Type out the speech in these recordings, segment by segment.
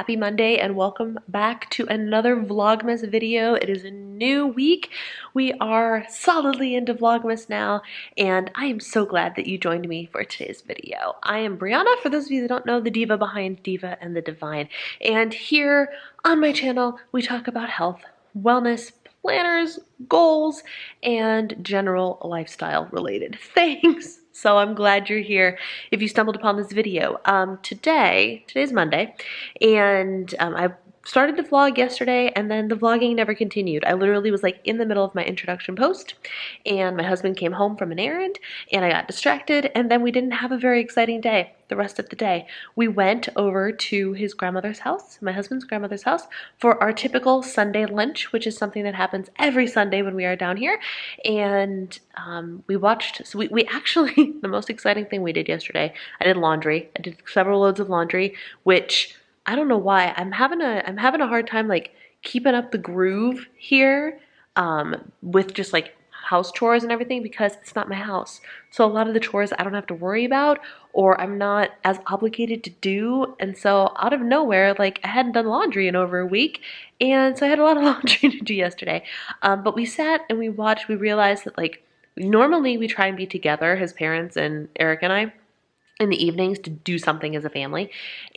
happy Monday and welcome back to another Vlogmas video. It is a new week. We are solidly into Vlogmas now, and I am so glad that you joined me for today's video. I am Brianna, for those of you that don't know, the diva behind Diva and the Divine. And here on my channel, we talk about health, wellness, planners, goals, and general lifestyle related things. So I'm glad you're here if you stumbled upon this video. Today's Monday, and I started the vlog yesterday, and then the vlogging never continued. I literally was like in the middle of my introduction post, and my husband came home from an errand, and I got distracted, and then we didn't have a very exciting day the rest of the day. We went over to his grandmother's house, my husband's grandmother's house, for our typical Sunday lunch, which is something that happens every Sunday when we are down here. And we actually, the most exciting thing we did yesterday, I did laundry. I did several loads of laundry, which I don't know why. I'm having a hard time like keeping up the groove here with just like house chores and everything, because it's not my house. So a lot of the chores I don't have to worry about, or I'm not as obligated to do. And so out of nowhere, like I hadn't done laundry in over a week, and so I had a lot of laundry to do yesterday. But we sat and we watched. We realized that like normally we try and be together, his parents and Eric and I, in the evenings to do something as a family,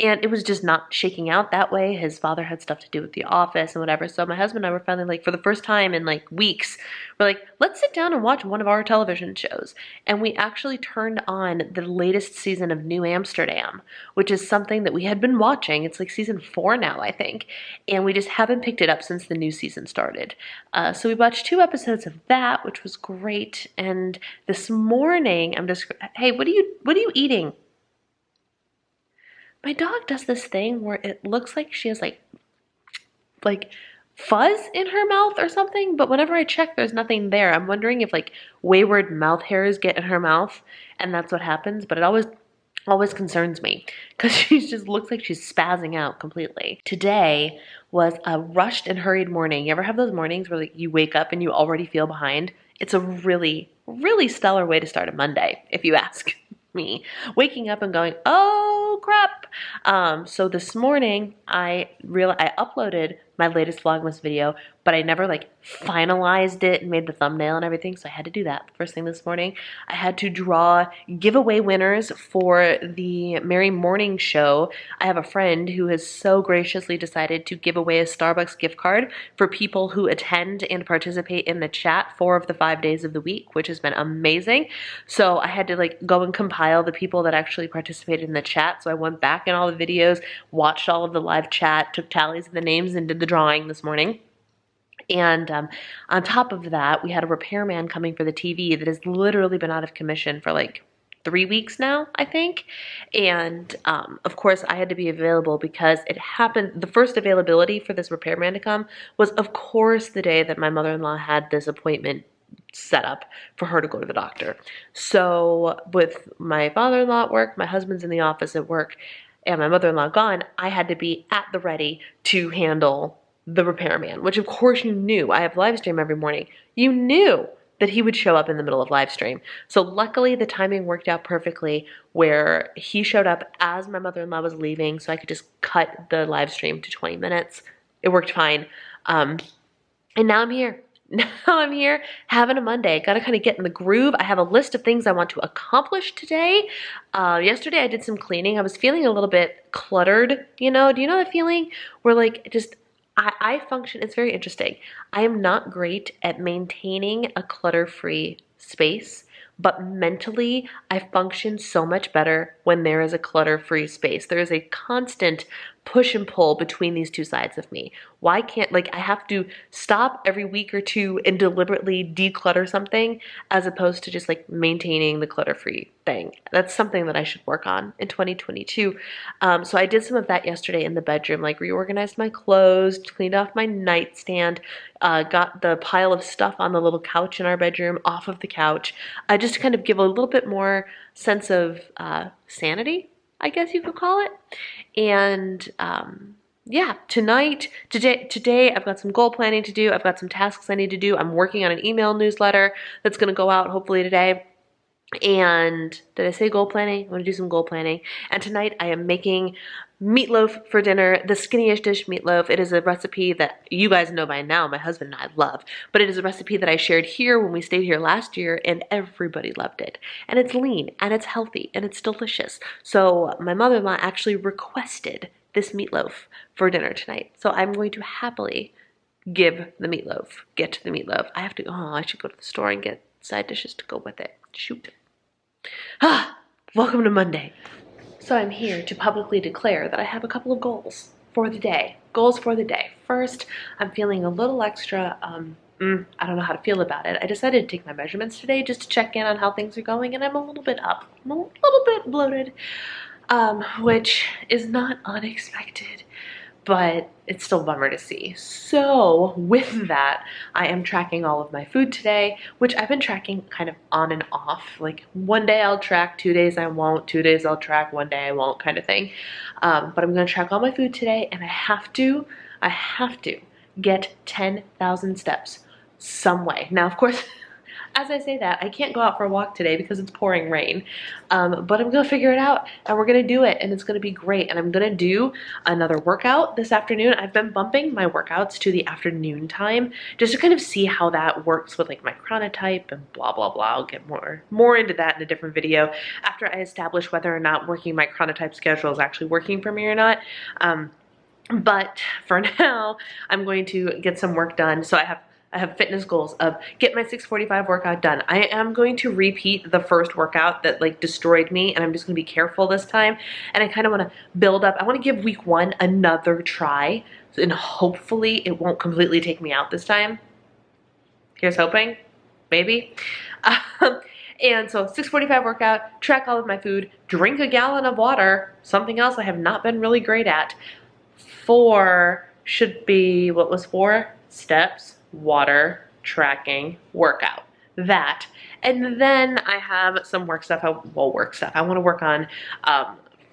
and it was just not shaking out that way. His father had stuff to do with the office and whatever, so my husband and I were finally like, for the first time in like weeks, we're like, let's sit down and watch one of our television shows. And we actually turned on the latest season of New Amsterdam, which is something that we had been watching. It's like season 4 now, I think, and we just haven't picked it up since the new season started. So we watched 2 episodes of that, which was great. And this morning hey, what are you eating? My dog does this thing where it looks like she has like fuzz in her mouth or something, but whenever I check, there's nothing there. I'm wondering if like wayward mouth hairs get in her mouth and that's what happens, but it always concerns me because she just looks like she's spazzing out completely. Today was a rushed and hurried morning. You ever have those mornings where like you wake up and you already feel behind? It's a really, really stellar way to start a Monday, if you ask me. Waking up and going, oh crap. So this morning I uploaded my latest Vlogmas video, but I never like finalized it and made the thumbnail and everything, so I had to do that first thing this morning. I had to draw giveaway winners for the Merry Morning Show. I have a friend who has so graciously decided to give away a Starbucks gift card for people who attend and participate in the chat 4 of the 5 days of the week, which has been amazing. So I had to like go and compile the people that actually participated in the chat. So I went back in all the videos, watched all of the live chat, took tallies of the names, and did the drawing this morning. And on top of that, we had a repairman coming for the TV that has literally been out of commission for like 3 weeks now, I think. And of course, I had to be available because it happened. The first availability for this repairman to come was, of course, the day that my mother-in-law had this appointment set up for her to go to the doctor. So with my father-in-law at work, my husband's in the office at work, and my mother-in-law gone, I had to be at the ready to handle the repairman, which of course you knew. I have live stream every morning. You knew that he would show up in the middle of live stream. So luckily the timing worked out perfectly where he showed up as my mother-in-law was leaving, so I could just cut the live stream to 20 minutes. It worked fine. And now I'm here. Now I'm here having a Monday. Got to kind of get in the groove. I have a list of things I want to accomplish today. Yesterday I did some cleaning. I was feeling a little bit cluttered, you know? Do you know the feeling where like just I function, it's very interesting. I am not great at maintaining a clutter-free space, but mentally I function so much better when there is a clutter-free space. There is a constant push and pull between these two sides of me. Why can't, like, I have to stop every week or two and deliberately declutter something as opposed to just like maintaining the clutter-free thing. That's something that I should work on in 2022. So I did some of that yesterday in the bedroom, like reorganized my clothes, cleaned off my nightstand, got the pile of stuff on the little couch in our bedroom off of the couch. I just kind of give a little bit more sense of sanity, I guess you could call it. And yeah, today I've got some goal planning to do. I've got some tasks I need to do. I'm working on an email newsletter that's going to go out hopefully today. And did I say goal planning? I'm gonna do some goal planning. And tonight I am making meatloaf for dinner, the skinniest dish meatloaf. It is a recipe that you guys know by now, my husband and I love, but it is a recipe that I shared here when we stayed here last year and everybody loved it. And it's lean and it's healthy and it's delicious. So my mother-in-law actually requested this meatloaf for dinner tonight. So I'm going to happily get the meatloaf. I have to, I should go to the store and get side dishes to go with it. Shoot. Welcome to Monday. So I'm here to publicly declare that I have a couple of goals for the day. Goals for the day. First, I'm feeling a little extra, I don't know how to feel about it. I decided to take my measurements today just to check in on how things are going, and I'm a little bit up. I'm a little bit bloated, which is not unexpected, but it's still a bummer to see. So with that, I am tracking all of my food today, which I've been tracking kind of on and off. Like one day I'll track, 2 days I won't, 2 days I'll track, one day I won't kind of thing. But I'm gonna track all my food today, and I have to get 10,000 steps some way. Now, of course, as I say that, I can't go out for a walk today because it's pouring rain, but I'm gonna figure it out and we're gonna do it and it's gonna be great. And I'm gonna do another workout this afternoon. I've been bumping my workouts to the afternoon time just to kind of see how that works with like my chronotype and blah, blah, blah. I'll get more into that in a different video after I establish whether or not working my chronotype schedule is actually working for me or not. But for now, I'm going to get some work done. So I have fitness goals of get my 6:45 workout done. I am going to repeat the first workout that like destroyed me, and I'm just gonna be careful this time. And I kind of want to build up. I want to give week 1 another try, and hopefully it won't completely take me out this time. Here's hoping, maybe. And so 6:45 workout, track all of my food, drink a gallon of water, something else I have not been really great at. 4 should be, what was 4? Steps, water, tracking, workout. That. And then I have some work stuff. I want to work on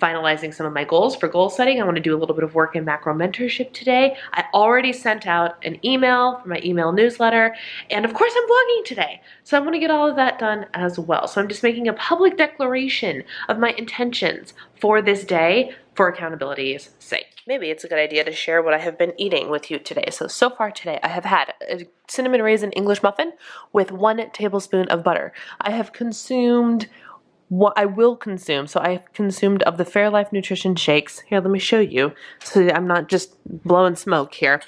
finalizing some of my goals for goal setting. I want to do a little bit of work in macro mentorship today. I already sent out an email for my email newsletter. And of course I'm vlogging today. So I want to get all of that done as well. So I'm just making a public declaration of my intentions for this day for accountability's sake. Maybe it's a good idea to share what I have been eating with you today. So far today, I have had a cinnamon raisin English muffin with 1 tablespoon of butter. I have consumed what I will consume. So I have consumed of the Fairlife nutrition shakes. Here, let me show you so I'm not just blowing smoke here.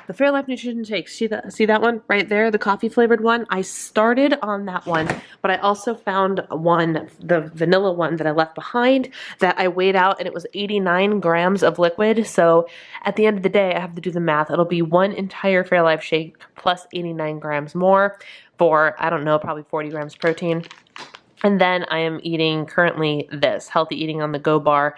The Fairlife nutrition shakes, see that one right there, the coffee flavored one? I started on that one, but I also found one, the vanilla one that I left behind that I weighed out, and it was 89 grams of liquid. So at the end of the day, I have to do the math. It'll be 1 entire Fairlife shake plus 89 grams more for, I don't know, probably 40 grams protein. And then I am eating currently this Healthy Eating on the Go bar,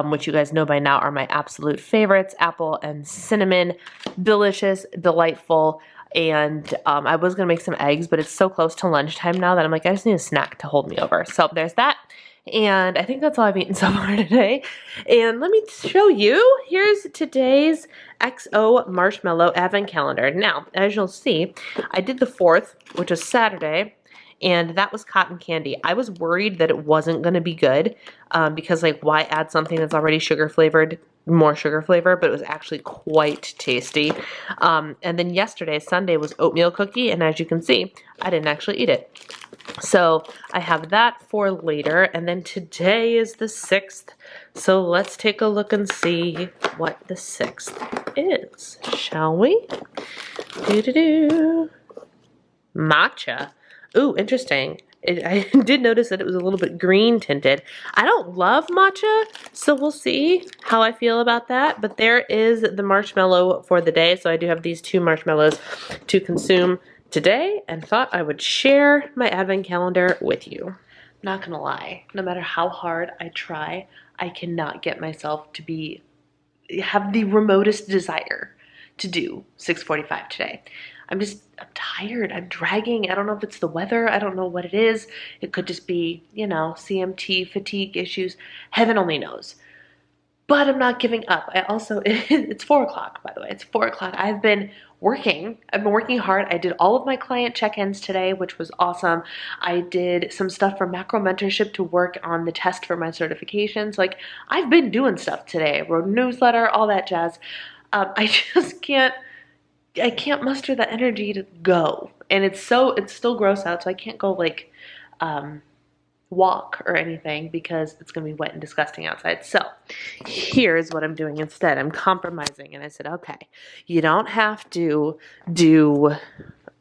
which you guys know by now are my absolute favorites, apple and cinnamon, delicious, delightful. And I was gonna make some eggs, but it's so close to lunchtime now that I'm like, I just need a snack to hold me over. So there's that. And I think that's all I've eaten so far today. And let me show you, here's today's XO Marshmallow Advent Calendar. Now, as you'll see, I did the 4th, which is Saturday, and that was cotton candy. I was worried that it wasn't going to be good because like why add something that's already sugar flavored, more sugar flavor, but it was actually quite tasty. And then yesterday, Sunday, was oatmeal cookie, and as you can see, I didn't actually eat it. So I have that for later, and then today is the 6th. So let's take a look and see what the 6th is, shall we? Matcha. Ooh, interesting. I did notice that it was a little bit green tinted. I don't love matcha, so we'll see how I feel about that. But there is the marshmallow for the day. So I do have these 2 marshmallows to consume today and thought I would share my advent calendar with you. Not gonna lie, no matter how hard I try, I cannot get myself to have the remotest desire to do 6:45 today. I'm tired, I'm dragging. I don't know if it's the weather, I don't know what it is. It could just be, you know, CMT, fatigue issues. Heaven only knows. but I'm not giving up. I also, it's 4 o'clock, by the way. It's 4 o'clock. I've been working hard. I did all of my client check-ins today, which was awesome. I did some stuff for macro mentorship to work on the test for my certifications. Like, I've been doing stuff today. I wrote a newsletter, all that jazz. I just I can't muster the energy to go. And it's still gross out, so I can't go like, walk or anything because it's going to be wet and disgusting outside. So here's what I'm doing instead. I'm compromising, and I said, okay, you don't have to do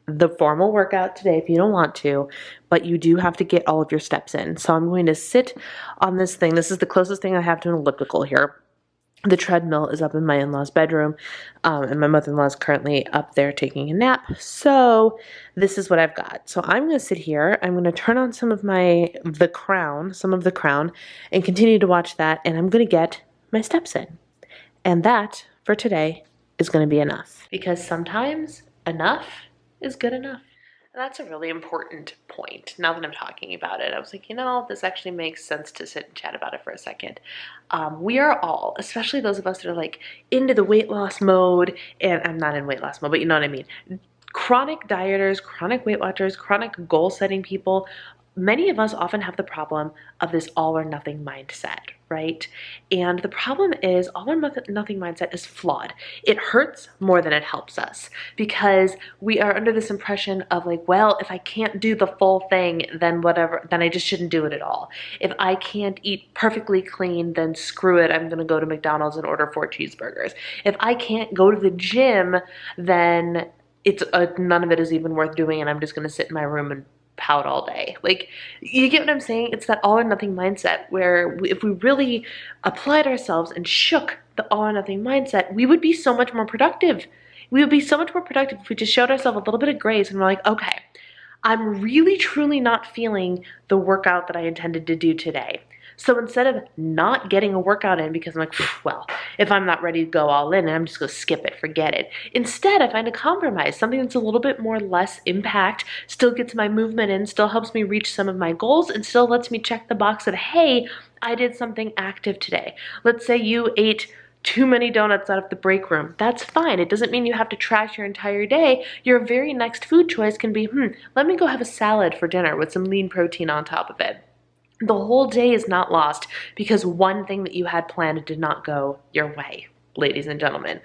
the formal workout today if you don't want to, but you do have to get all of your steps in. So I'm going to sit on this thing. This is the closest thing I have to an elliptical here. The treadmill is up in my in-laws' bedroom, and my mother-in-law is currently up there taking a nap. So this is what I've got. So I'm going to sit here. I'm going to turn on some of the Crown, and continue to watch that, and I'm going to get my steps in. And that, for today, is going to be enough. Because sometimes enough is good enough. And that's a really important point. Now that I'm talking about it, I was like, you know, this actually makes sense to sit and chat about it for a second. We are all, especially those of us that are like into the weight loss mode, and I'm not in weight loss mode, but you know what I mean. Chronic dieters, chronic weight watchers, chronic goal setting people, many of us often have the problem of this all or nothing mindset, right? And the problem is all or nothing mindset is flawed. It hurts more than it helps us because we are under this impression of like, well, if I can't do the full thing, then whatever, then I just shouldn't do it at all. If I can't eat perfectly clean, then screw it, I'm gonna go to McDonald's and order 4 cheeseburgers. If I can't go to the gym, then it's none of it is even worth doing, and I'm just gonna sit in my room and pout all day. Like, you get what I'm saying? It's that all or nothing mindset where if we really applied ourselves and shook the all or nothing mindset, we would be so much more productive. We would be so much more productive if we just showed ourselves a little bit of grace and we're like, okay, I'm really truly not feeling the workout that I intended to do today. So instead of not getting a workout in because I'm like, well, if I'm not ready to go all in, I'm just going to skip it, forget it. Instead, I find a compromise, something that's a little bit more less impact, still gets my movement in, still helps me reach some of my goals, and still lets me check the box that, hey, I did something active today. Let's say you ate too many donuts out of the break room. That's fine. It doesn't mean you have to trash your entire day. Your very next food choice can be, let me go have a salad for dinner with some lean protein on top of it. The whole day is not lost because one thing that you had planned did not go your way, ladies and gentlemen.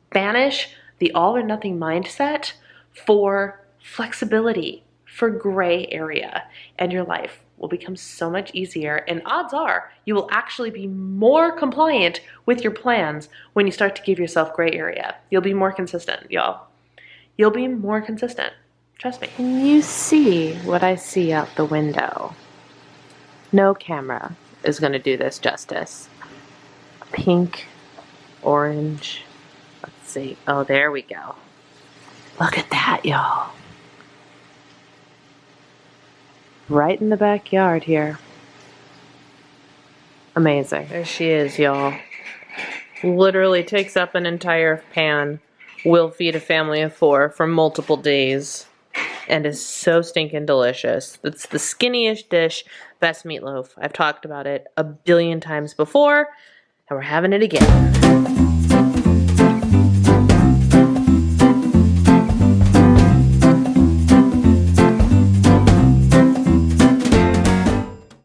Banish the all or nothing mindset for flexibility, for gray area, and your life will become so much easier, and odds are you will actually be more compliant with your plans when you start to give yourself gray area. You'll be more consistent, y'all. You'll be more consistent. Trust me. Can you see what I see out the window? No camera is going to do this justice. Pink, orange, let's see. Oh, there we go. Look at that, y'all. Right in the backyard here. Amazing. There she is, y'all. Literally takes up an entire pan. Will feed a family of 4 for multiple days. And is so stinking delicious. It's the skinniest dish, best meatloaf. I've talked about it a billion times before, and we're having it again.